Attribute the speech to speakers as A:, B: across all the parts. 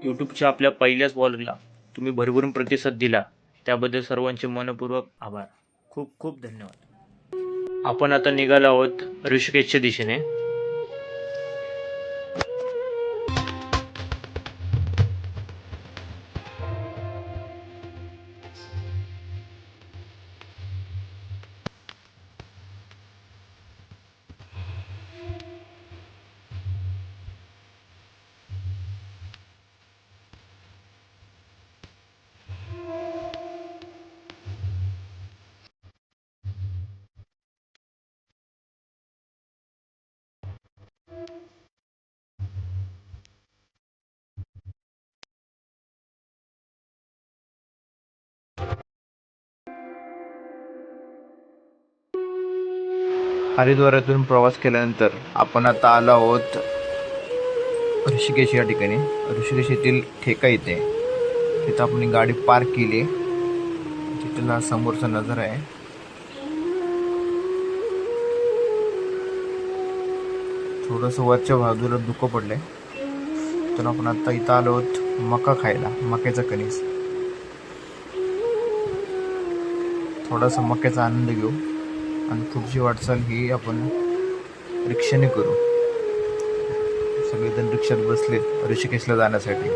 A: यूट्यूबच्या आपल्या पहिल्याच ब्लॉगला तुम्ही भरभरून प्रतिसाद दिला त्याबद्दल सर्वांचे मनपूर्वक आभार. खूप खूप धन्यवाद. आपण आता निघालो आहोत ऋषिकेशच्या दिशेने.
B: हरिद्वारातून प्रवास केल्यानंतर आपण आता आलो आहोत ऋषिकेश या ठिकाणी. ऋषिकेश येथील ठेका येथे तिथं आपण गाडी पार्क केली. तिथला समोरचा नजारा आहे. थोडंसं वरच्या बाजूला धुकं पडलंय. तर आपण आता इथं आलो आहोत मका खायला, मक्याचा कणीस. थोडासा मक्याचा आनंद घेऊ आणि पुढची वाटचाल ही आपण रिक्षाने करू. सगळेजण रिक्षात बसले ऋषिकेशला जाण्यासाठी.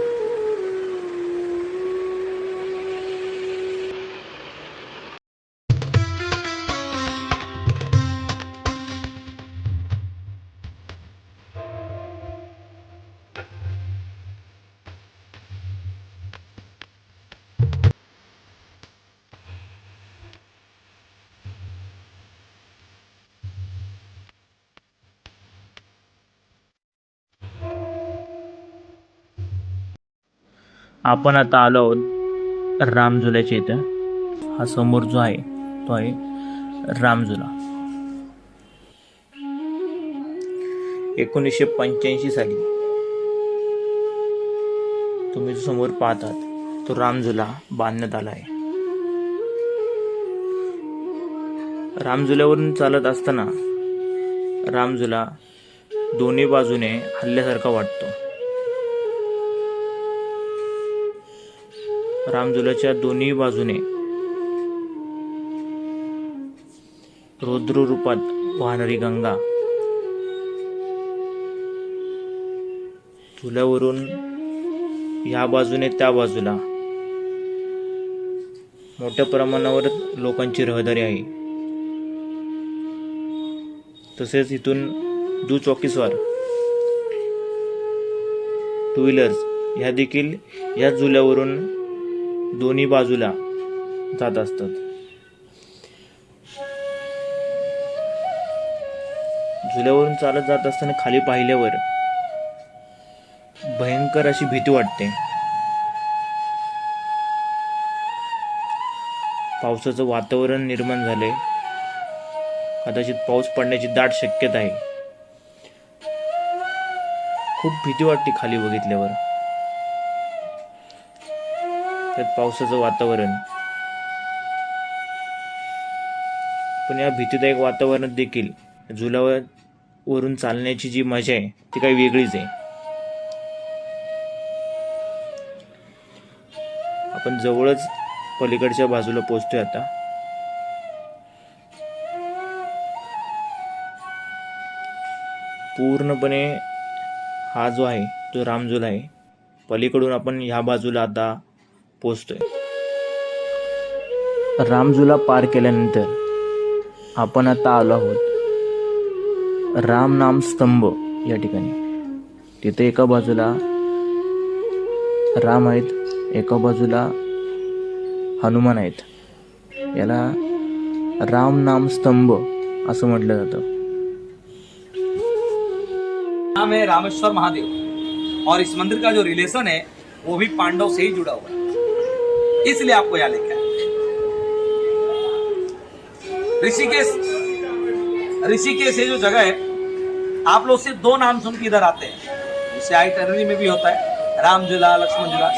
A: आपण आता आलो आहोत रामझुल्याच्या इथं. हा समोर जो आहे तो आहे रामझुला. 1985 साली तुम्ही जो समोर पाहतात तो रामझुला बांधण्यात आला आहे. रामझुल्यावरून चालत असताना रामझुला दोन्ही बाजूने हल्ल्यासारखा वाटतो. रामझुल्याच्या दोन्ही बाजूने रौद्र रूपात वाहणारी गंगा, झुल्यावरून या बाजूने त्या बाजूला मोठ्या प्रमाणावर लोकांची रहदारी आहे. तसेच इथून दुचॉकीस्वार, टू व्हीलर्स ह्या देखील या झुल्यावरून दोन्ही बाजूला जात असतात. झुल्यावरून चालत जात असताना खाली पाहिल्यावर भयंकर अशी भीती वाटते. पावसाचं वातावरण निर्माण झाले. कदाचित पाऊस पडण्याची दाट शक्यता आहे. खूप भीती वाटते खाली बघितल्यावर. त्यात पावसाचं वातावरण. पण या भीतीदायक वातावरणात देखील झुल्यावरून चालण्याची जी मजा आहे ती काही वेगळीच आहे. आपण जवळच पलीकडच्या बाजूला पोहोचतोय आता. पूर्णपणे हा जो आहे तो रामझुला आहे. पलीकडून आपण ह्या बाजूला आता पोहोचतोय. रामझुला पार केल्यानंतर आपण आता आलो आहोत राम नाम स्तंभ या ठिकाणी. तिथे एका बाजूला राम आहेत, एका बाजूला हनुमान आहेत. याला राम नाम स्तंभ असं म्हटलं जातं.
C: नाम है रामेश्वर महादेव और इस मंदिर का जो रिलेशन है वो भी पांडव से ही जुड़ा हुआ है, इसलिए आपको यहाँ लेके आए। ऋषिकेश ऋषिकेश ये जो जगह है, आप लोग सिर्फ दो नाम सुन के इधर आते हैं. जैसे आइटनरी में भी होता है राम झूला, लक्ष्मण झूला.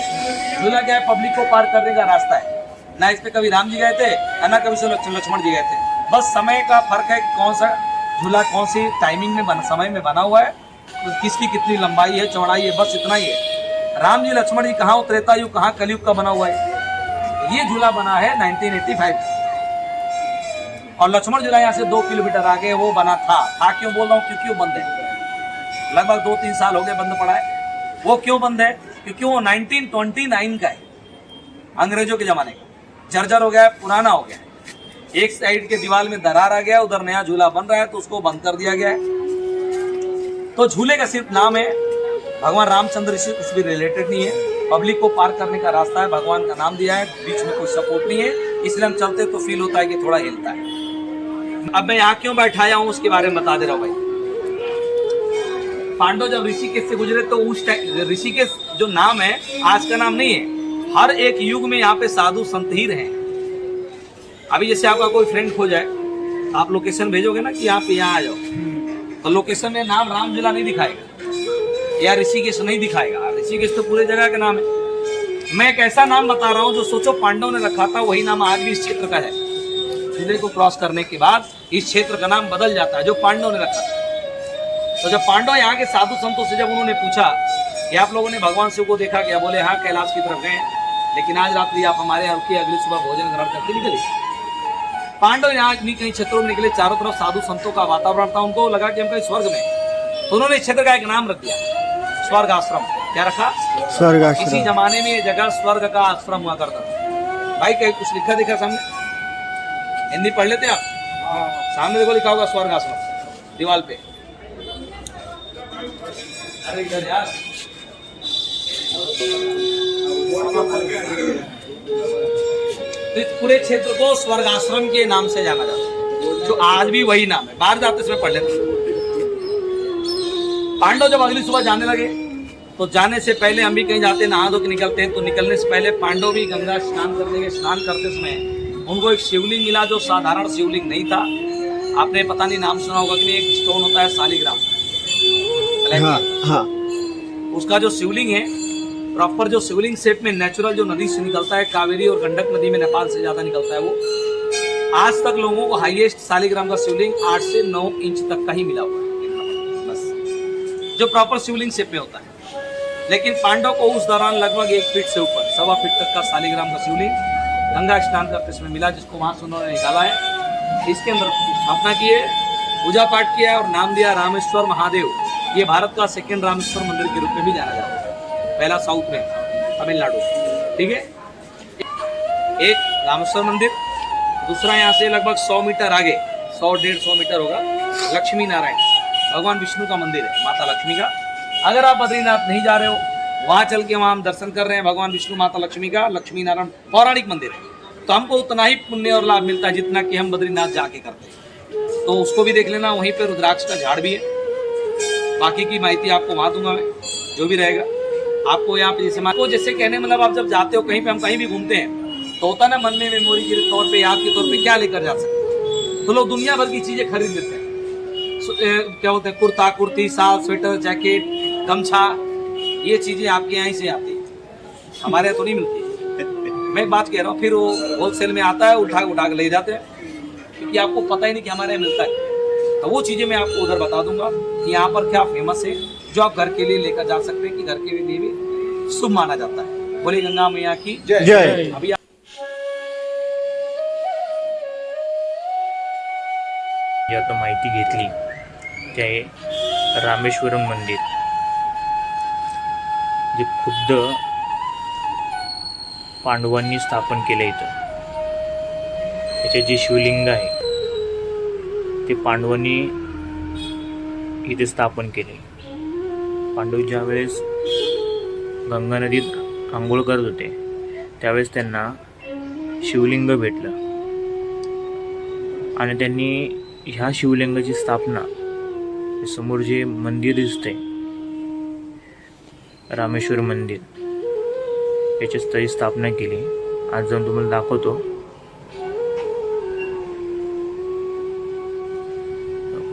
C: झूला क्या है, पब्लिक को पार करने का रास्ता है ना. इस पे कभी राम जी गए थे ना कभी से लक्ष्मण जी गए थे. बस समय का फर्क है कि कौन सा झूला कौन सी टाइमिंग में समय में बना हुआ है, तो किसकी कितनी लंबाई है, चौड़ाई है, बस इतना ही है. राम जी लक्ष्मण जी कहाँ त्रेता युग कहाँ कलयुग का बना हुआ है। ये झूला बना है 1985 और लक्ष्मण झूला यहाँ से 2 किलोमीटर आगे वो बना था क्यों बोल रहा हूँ, क्योंकि वो बंद है। लगभग 2-3 साल हो गए बंद पड़ा है। वो क्यों बंद है? क्योंकि वो 1929 का है, अंग्रेजों के जमाने का, जर्जर हो गया है, पुराना हो गया है। एक साइड के दीवार में दरार आ गया, उधर नया झूला बन रहा है तो उसको बंद कर दिया गया है। तो झूले का सिर्फ नाम है, भगवान रामचंद्र से कुछ भी रिलेटेड नहीं है। पब्लिक को पार करने का रास्ता है, भगवान का नाम दिया है, बीच में कोई सपोर्ट नहीं है, इसलिए हम चलते तो फील होता है कि थोड़ा हिलता है। अब मैं यहाँ क्यों बैठाया हूँ उसके बारे में बता दे रहा हूँ भाई। पांडव जब ऋषिकेश से गुजरे तो उस टाइम ऋषिकेश जो नाम है आज का नाम नहीं है, हर एक युग में यहाँ पे साधु संत ही रहे। अभी जैसे आपका कोई फ्रेंड खो जाए, आप लोकेशन भेजोगे ना कि आप यहाँ आ जाओ, तो लोकेशन में नाम राम झूला नहीं दिखाएगा या ऋषिकेश नहीं दिखाएगा। ऋषिकेश तो पूरे जगह का नाम है। मैं एक ऐसा नाम बता रहा हूँ जो सोचो पांडव ने रखा था, वही नाम आज भी इस क्षेत्र का है। झूले को क्रॉस करने के बाद इस क्षेत्र का नाम बदल जाता है, जो पांडव ने रखा था। तो जब पांडव यहाँ के साधु संतों से जब उन्होंने पूछा कि आप लोगों ने भगवान शिव को देखा क्या, बोले हाँ कैलाश की तरफ गए, लेकिन आज रात्रि आप हमारे यहाँ रुकिए, अगली सुबह भोजन ग्रहण करके निकले। पांडव यहाँ कई क्षेत्रों में निकले, चारों तरफ साधु संतों का वातावरण था, उनको लगा कि हम कहीं स्वर्ग में, तो उन्होंने क्षेत्र का एक नाम रख दिया, स्वर्ग आश्रम। क्या रखा? स्वर्ग आश्रम। इसी जमाने में ये जगह स्वर्ग का आश्रम हुआ करता था। भाई कहीं कुछ लिखा दिखा सामने? हिंदी पढ़ लेते आप? सामने देखो लिखा होगा स्वर्ग आश्रम दीवार पे। अरे इधर यार, इस पूरे क्षेत्र को स्वर्ग आश्रम के नाम से जाना जाता है, जो आज भी वही नाम है। बाहर जाते इसमें पढ़ लेते। पांडव जब अगली सुबह जाने लगे तो जाने से पहले हम भी कहीं जाते नहा धो के निकलते हैं, तो निकलने से पहले पांडव भी गंगा स्नान करने के, स्नान करते समय उनको एक शिवलिंग मिला जो साधारण शिवलिंग नहीं था। आपने पता नहीं नाम सुना होगा कि नहीं, एक स्टोन होता है शालिग्राम। हाँ। उसका जो शिवलिंग है प्रॉपर, जो शिवलिंग शेप में नेचुरल जो नदी से निकलता है, कावेरी और गंडक नदी में नेपाल से ज्यादा निकलता है, वो आज तक लोगों को हाईएस्ट शालिग्राम का शिवलिंग 8 से 9 इंच तक का ही मिला हुआ है, बस, जो प्रॉपर शिवलिंग शेप में होता है। लेकिन पांडव को उस दौरान लगभग 1 फीट से ऊपर 1.25 फीट तक का शालिग्राम का शिवलिंग गंगा स्नान करते समय मिला, जिसको वहां से उन्होंने निकाला है, इसके अंदर स्थापना की है, पूजा पाठ किया है और नाम दिया रामेश्वर महादेव। ये भारत का 2nd रामेश्वर मंदिर के रूप में भी जाना जाता है। पहला साउथ में, तमिलनाडु, ठीक है। एक रामेश्वर मंदिर, दूसरा यहाँ से लगभग 100 मीटर आगे, 100-150 मीटर होगा, लक्ष्मी नारायण भगवान विष्णु का मंदिर है, माता लक्ष्मी का। अगर आप बद्रीनाथ नहीं जा रहे हो, वहां चल के वहां हम दर्शन कर रहे हैं भगवान विष्णु माता लक्ष्मी का, लक्ष्मी नारायण पौराणिक मंदिर है, तो हमको उतना ही पुण्य और लाभ मिलता है जितना कि हम बद्रीनाथ जाके करते हैं। तो उसको भी देख लेना। वहीं पे रुद्राक्ष का झाड़ भी है। बाकी की माहिती आपको वहां दूंगा मैं, जो भी रहेगा आपको यहाँ पे। जैसे कहने मतलब आप जब जाते हो कहीं पे, हम कहीं भी घूमते हैं तो होता ना मन में मेमोरी के तौर पे, याद के तौर पे क्या लेकर जा सकते, तो लोग दुनिया भर की चीजें खरीद लेते हैं। क्या बोलते हैं, कुर्ता, कुर्ती, साल, स्वेटर, जैकेट, गमछा, ये चीजें आपके यहाँ से आती है, हमारे यहाँ तो नहीं मिलती। मैं बात कह रहा हूँ, फिर वो होलसेल में आता है, उठा के ले जाते हैं, क्योंकि आपको पता ही नहीं कि हमारे यहाँ मिलता है। तो वो चीजें मैं आपको उधर बता दूंगा कि यहाँ पर क्या फेमस है, जो आप घर के लिए लेकर जा सकते हैं, कि घर के लिए भी शुभ माना जाता है। बोले गंगा मैया की जय। अभी
A: जी आता माहिती घेतली ते आहे रामेश्वरम मंदिर, जे खुद्द पांडवांनी स्थापन केलं इथं। त्याचे जे शिवलिंग आहे ते पांडवांनी इथे स्थापन केले। पांडव ज्या वेळेस गंगा नदीत आंघोळ करत होते त्यावेळेस त्यांना शिवलिंग भेटलं आणि त्यांनी ह्या शिवलिंगाची स्थापना, समोर जे मंदिर दिसतंय रामेश्वर मंदिर, याची स्थळी स्थापना केली। आज जाऊन तुम्हाला दाखवतो।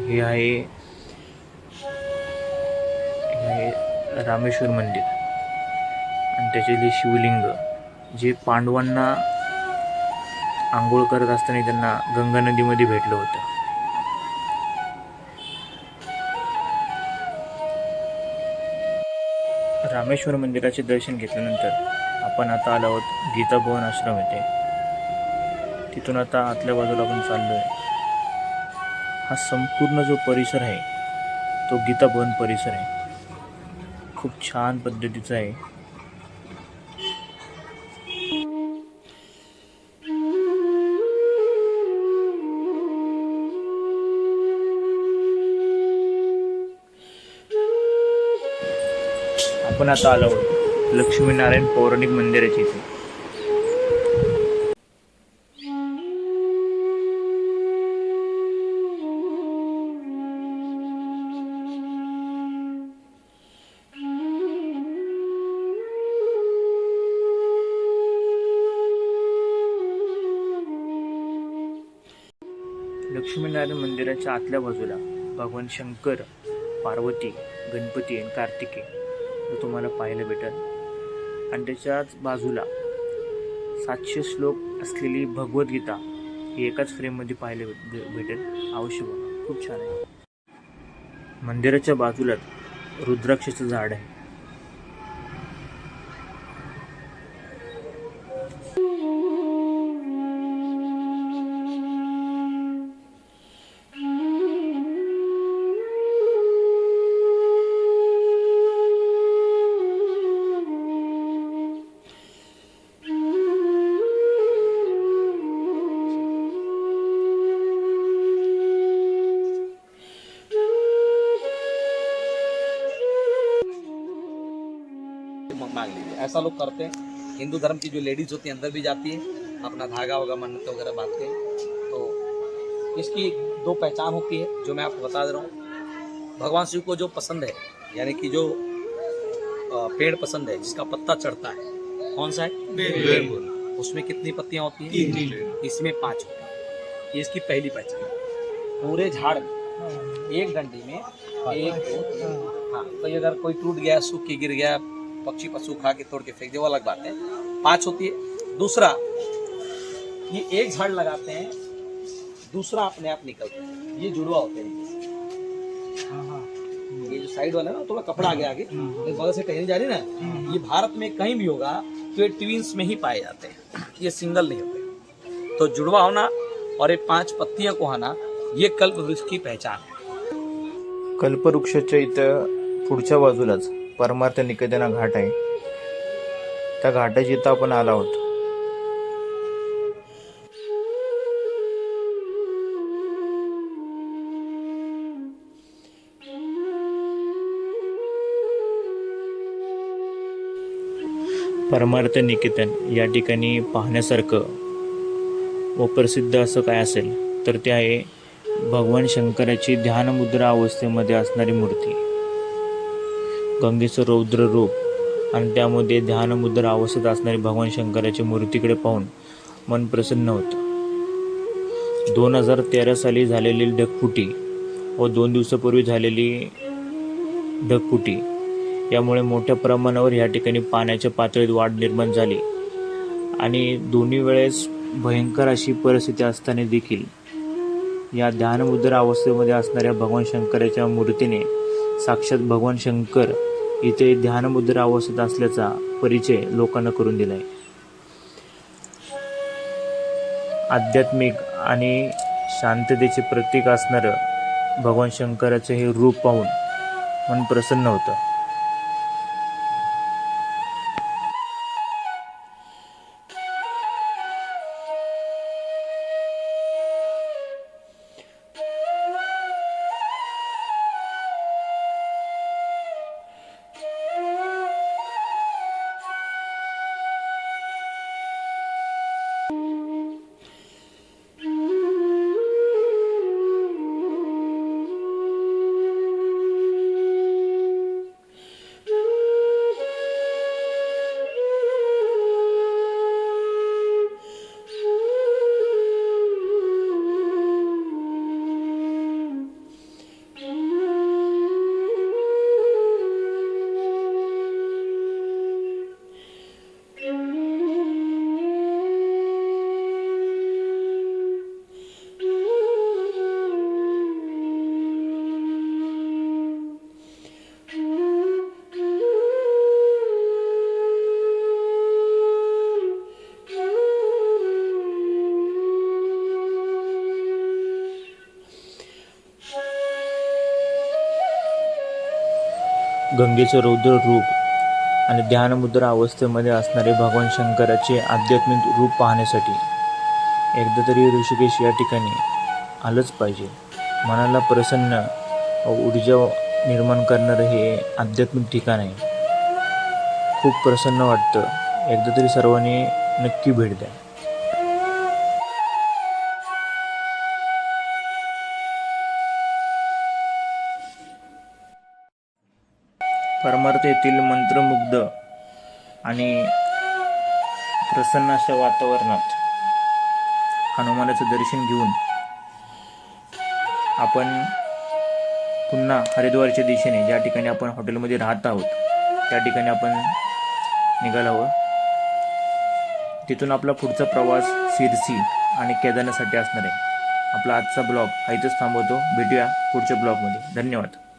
A: हे आहे रामेश्वर मंदिर आणि त्याचे जे शिवलिंग, जे पांडवांना आंघोळ करत असताना त्यांना गंगा नदीमध्ये भेटलं होतं। रामेश्वर मंदिराचे दर्शन घेतल्यानंतर आपण आता आलो आहोत गीता भवन आश्रम येथे. तिथून आता आतल्या बाजूला आपण चाललो आहे. हा संपूर्ण जो परिसर आहे तो गीता भवन परिसर आहे. खूप छान पद्धतीचा आहे. आपण आता आलो आहोत लक्ष्मीनारायण पौराणिक मंदिराच्या इथे. लक्ष्मीनारायण मंदिराच्या आतल्या बाजूला भगवान शंकर, पार्वती, गणपती आणि कार्तिकेय हे तुम्हाला पाहायला भेटेल. आणि त्याच्याच बाजूला 700 श्लोक असलेली भगवद्गीता ही एकाच फ्रेममध्ये पाहायला भेटेल. अवश्य बघा, खूप छान आहे. मंदिराच्या बाजूलाच रुद्राक्षाचं झाड आहे.
C: मांग लीजिए, ऐसा लोग करते हैं. हिंदू धर्म की जो लेडीज होती है अंदर भी जाती है, अपना धागा वगैरह मन्नत वगैरह बांधते हैं. तो इसकी 2 पहचान होती है जो मैं आपको बता दे रहा हूँ. भगवान शिव को जो पसंद है, यानी कि जो पेड़ पसंद है जिसका पत्ता चढ़ता है, कौन सा है? पेड़. उसमें कितनी पत्तियां होती हैं? इसमें 5 होती हैं. ये इसकी पहली पहचान. पूरे झाड़ में एक डंडी में 1 2 3, हाँ, तो ये अगर कोई टूट गया, सूख के गिर गया, पक्षी पशु खा के तोड़ के फेंक दे, वो अलग बात है. 5 होती है. दूसरा, ये एक झाड़ लगाते हैं, दूसरा अपने आप निकलता है. ये जुड़वा होते हैं. ये जो साइड वाला है ना, थोड़ा कपड़ा आगे आगे इस वजह से टहनी जा रही ना, ये भारत में कहीं भी होगा तो ये ट्विंस में ही पाए जाते हैं, ये सिंगल नहीं होते. तो जुड़वा होना और ये 5 पत्तियां को आना, ये कल्प वृक्ष की पहचान है.
B: कल्पवृक्षाच्या इथं पुढच्या बाजूलाच परमार्थ निकेतन घाट आहे. त्या घाटाची इथं आपण आलो आहोत.
A: परमार्थ निकेतन या ठिकाणी पाहण्यासारखं व प्रसिद्ध असं काय असेल तर ते आहे भगवान शंकराची ध्यानमुद्रा अवस्थेमध्ये असणारी मूर्ती. गंगेचं रौद्र रूप आणि त्यामध्ये ध्यानमुद्रा अवस्थेत असणारी भगवान शंकराची मूर्तीकडे पाहून मन प्रसन्न होतं. 2013 साली झालेली ढगफुटी व 2 दिवसापूर्वी झालेली ढगफुटी यामुळे मोठ्या प्रमाणावर या ठिकाणी पाण्याच्या पातळीत वाढ निर्माण झाली आणि दोन्ही वेळेस भयंकर अशी परिस्थिती असताना देखील या ध्यानमुद्रा अवस्थेमध्ये असणाऱ्या भगवान शंकराच्या मूर्तीने साक्षात भगवान शंकर इथे ध्यानमुद्रा अवस्थेत असल्याचा परिचय लोकांना करून दिला आहे. आध्यात्मिक आणि शांततेचे प्रतीक असणारं भगवान शंकराचे हे रूप पाहून मन प्रसन्न होतं. गंगेचं रौद्र रूप आणि ध्यानमुद्रा अवस्थेमध्ये असणारे भगवान शंकराचे आध्यात्मिक रूप पाहण्यासाठी एकदा तरी ऋषिकेश या ठिकाणी आलंच पाहिजे. मनाला प्रसन्न व ऊर्जा निर्माण करणारं हे आध्यात्मिक ठिकाण आहे. खूप प्रसन्न वाटतं. एकदा तरी सर्वांनी नक्की भेट द्या. परमार्थ येथील मंत्रमुग्ध आणि प्रसन्न अशा वातावरणात हनुमानाचं दर्शन घेऊन आपण पुन्हा हरिद्वारच्या दिशेने ज्या ठिकाणी आपण हॉटेलमध्ये राहत आहोत त्या ठिकाणी आपण निघालो आहोत. तिथून आपला पुढचा प्रवास शिरसी आणि केदारनाथसाठी असणार आहे. आपला आजचा ब्लॉग हा इथंच थांबवतो. भेटूया पुढच्या ब्लॉगमध्ये. धन्यवाद.